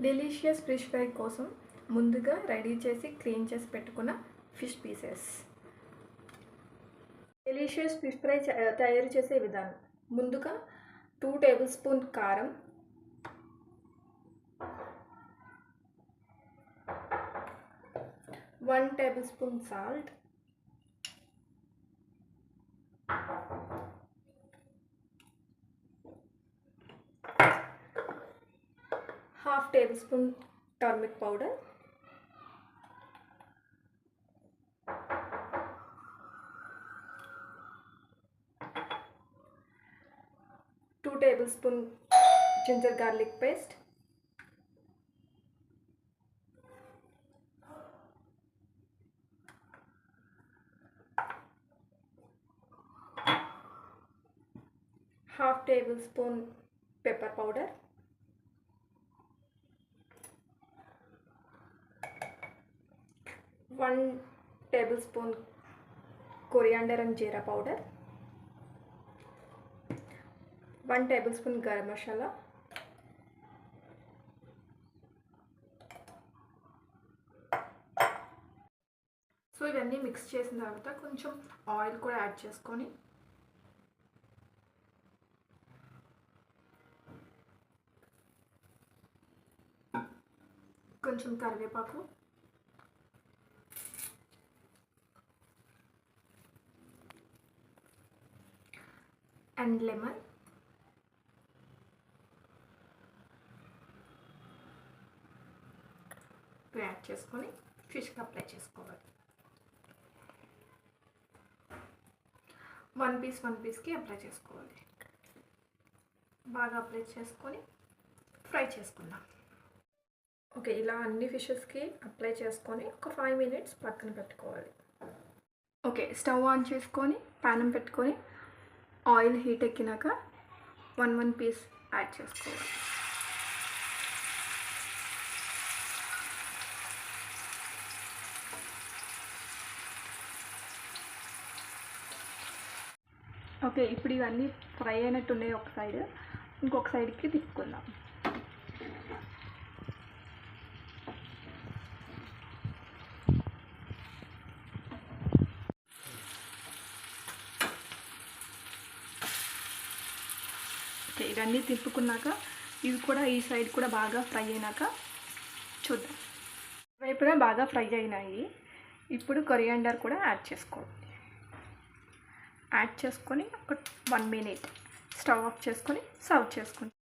Delicious fish fry కోసం ముందుగా ready చేసి క్లీన్ చేసి పెట్టుకున్న fish pieces. Delicious fish fry తయారు చేసే విధానం. ముందుగా 2 టేబుల్ స్పూన్ కారం, 1 table spoon salt, 1/2 table spoon turmeric powder, 2 table spoon ginger garlic paste, 1/2 table spoon pepper powder, 1 table spoon coriander and jeera powder, 1 table spoon garam masala, so ఇవన్నీ mix చేసిన తర్వాత కొంచెం oil కూడా యాడ్ చేసుకొని కొంచెం కరివేపాకు, అండ్ లెమన్, యాడ్ చేసుకొని ఫిష్కి అప్లై చేసుకోవాలి. 1 పీస్కి అప్లై చేసుకోవాలి. బాగా అప్లై చేసుకొని ఫ్రై చేసుకుందాం. ఓకే, ఇలా అన్ని ఫిషెస్కి అప్లై చేసుకొని ఒక 5 మినిట్స్ పక్కన పెట్టుకోవాలి. ఓకే, స్టవ్ ఆన్ చేసుకొని పానం పెట్టుకొని ఆయిల్ హీట్ ఎక్కినాక 1 పీస్ యాడ్ చేసుకోవాలి. ఓకే, ఇప్పుడు ఇవన్నీ ఫ్రై అయినట్టున్నాయి ఒక సైడ్, ఇంకొక సైడ్కి తిప్పుకుందాం. ఓకే, ఇవన్నీ తిప్పుకున్నాక ఇవి కూడా ఈ సైడ్ కూడా బాగా ఫ్రై అయినాక చూద్దాం. వైపున బాగా ఫ్రై అయినాయి. ఇప్పుడు కొరియాండర్ కూడా యాడ్ చేసుకోవాలి. యాడ్ చేసుకొని ఒక 1 మినిట్ స్టవ్ ఆఫ్ చేసుకొని సర్వ్ చేసుకుంటాం.